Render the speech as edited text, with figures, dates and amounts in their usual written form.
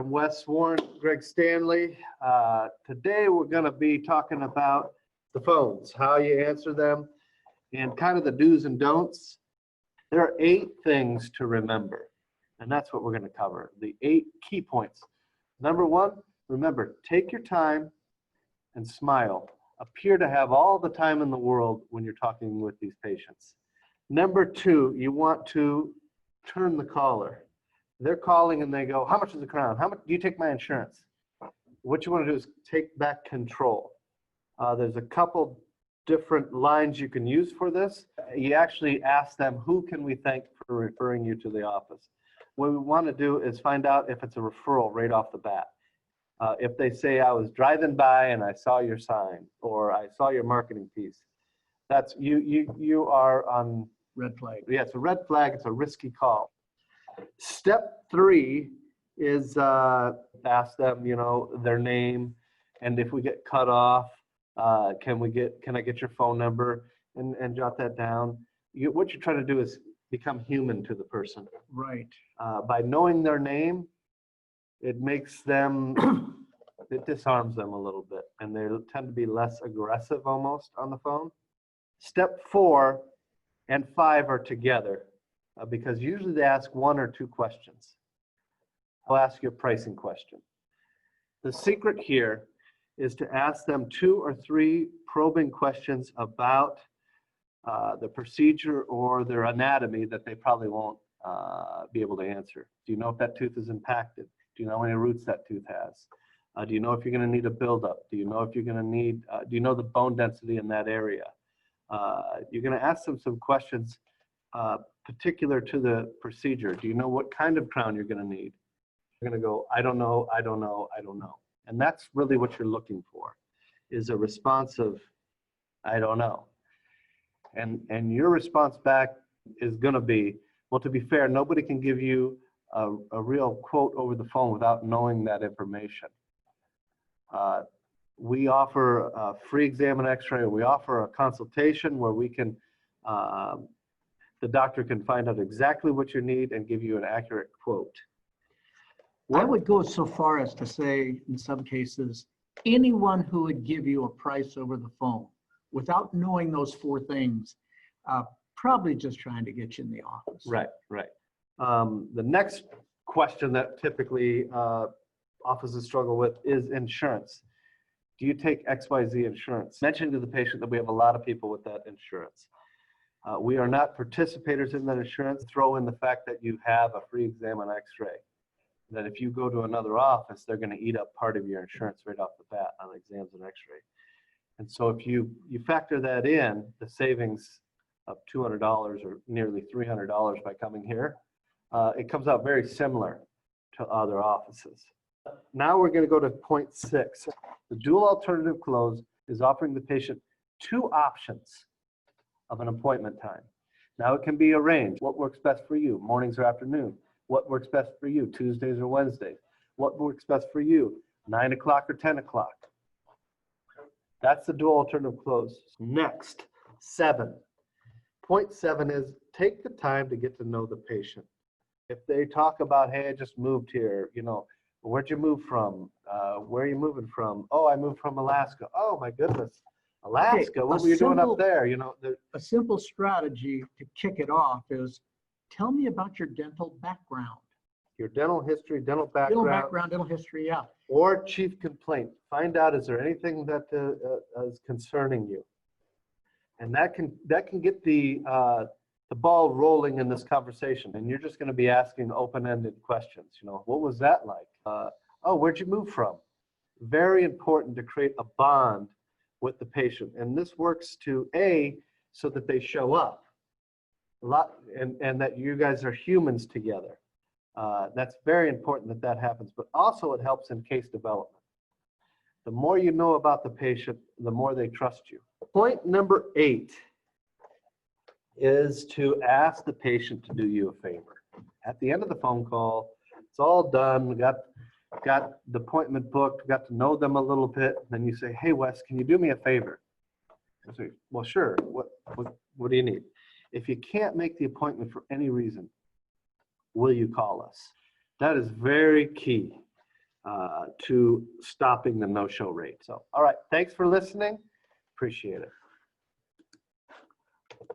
I'm Wes Warren, Greg Stanley. Today we're going to be talking about the phones, how you answer them, and kind of the do's and don'ts. There are 8 things to remember, and that's what we're going to cover, the 8 key points. Number 1, remember, take your time and smile. Appear to have all the time in the world when you're talking with these patients. Number 2, you want to turn the caller. They're calling and they go, how much is the crown? How much do you take my insurance? What you want to do is take back control. There's a couple different lines you can use for this. You actually ask them, who can we thank for referring you to the office? What we want to do is find out if it's a referral right off the bat. If they say, I was driving by and I saw your sign, or I saw your marketing piece, that's you are on Red flag. yeah, it's a red flag. It's a risky call. Step 3 is ask them, their name, and if we get cut off, can I get your phone number and jot that down. What you're trying to do is become human to the person. Right. By knowing their name, it makes them, it disarms them a little bit, and they tend to be less aggressive almost on the phone. Step 4 and 5 are together. Because usually they ask 1 or 2 questions. I'll ask you a pricing question. The secret here is to ask them 2 or 3 probing questions about the procedure or their anatomy that they probably won't be able to answer. Do you know if that tooth is impacted? Do you know how many roots that tooth has? Do you know if you're going to need a buildup? Do you know if you're going to need, do you know the bone density in that area? You're going to ask them some questions particular to the procedure. Do you know what kind of crown you're going to need? You're going to go, I don't know, I don't know, I don't know. And that's really what you're looking for, is a response of, I don't know. And your response back is going to be, well, to be fair, nobody can give you a real quote over the phone without knowing that information. We offer a free exam and x-ray. We offer a consultation where we can the doctor can find out exactly what you need and give you an accurate quote. I would go so far as to say, in some cases, anyone who would give you a price over the phone without knowing those 4 things, probably just trying to get you in the office. Right, right. The next question that typically offices struggle with is insurance. Do you take XYZ insurance? Mention to the patient that we have a lot of people with that insurance. We are not participators in that insurance. Throw in the fact that you have a free exam and x-ray. That if you go to another office, they're going to eat up part of your insurance right off the bat on exams and x-ray. And so if you factor that in, the savings of $200 or nearly $300 by coming here, it comes out very similar to other offices. Now we're going to go to point 6. The dual alternative close is offering the patient 2 options of an appointment time. Now it can be arranged. What works best for you, mornings or afternoon? What works best for you, Tuesdays or Wednesdays? What works best for you, 9 o'clock or 10 o'clock? That's the dual alternative close. Next, 7. Point 7 is take the time to get to know the patient. If they talk about, hey, I just moved here, where'd you move from? Where are you moving from? Oh, I moved from Alaska. Oh my goodness. Alaska, what were you doing up there? A simple strategy to kick it off is, tell me about your dental background. Your dental history, dental background. Dental history, yeah. Or chief complaint. Find out, is there anything that is concerning you? And that can get the ball rolling in this conversation. And you're just going to be asking open-ended questions. What was that like? Oh, where'd you move from? Very important to create a bond with the patient. And this works to so that they show up a lot, and that you guys are humans together. That's very important that happens, but also it helps in case development. The more you know about the patient, the more they trust you. Point number 8 is to ask the patient to do you a favor. At the end of the phone call, it's all done. We got the appointment booked, got to know them a little bit. Then you say, hey, Wes, can you do me a favor? I say, well, sure. What do you need? If you can't make the appointment for any reason, will you call us? That is very key. to stopping the no-show rate. So, all right, thanks for listening. Appreciate it.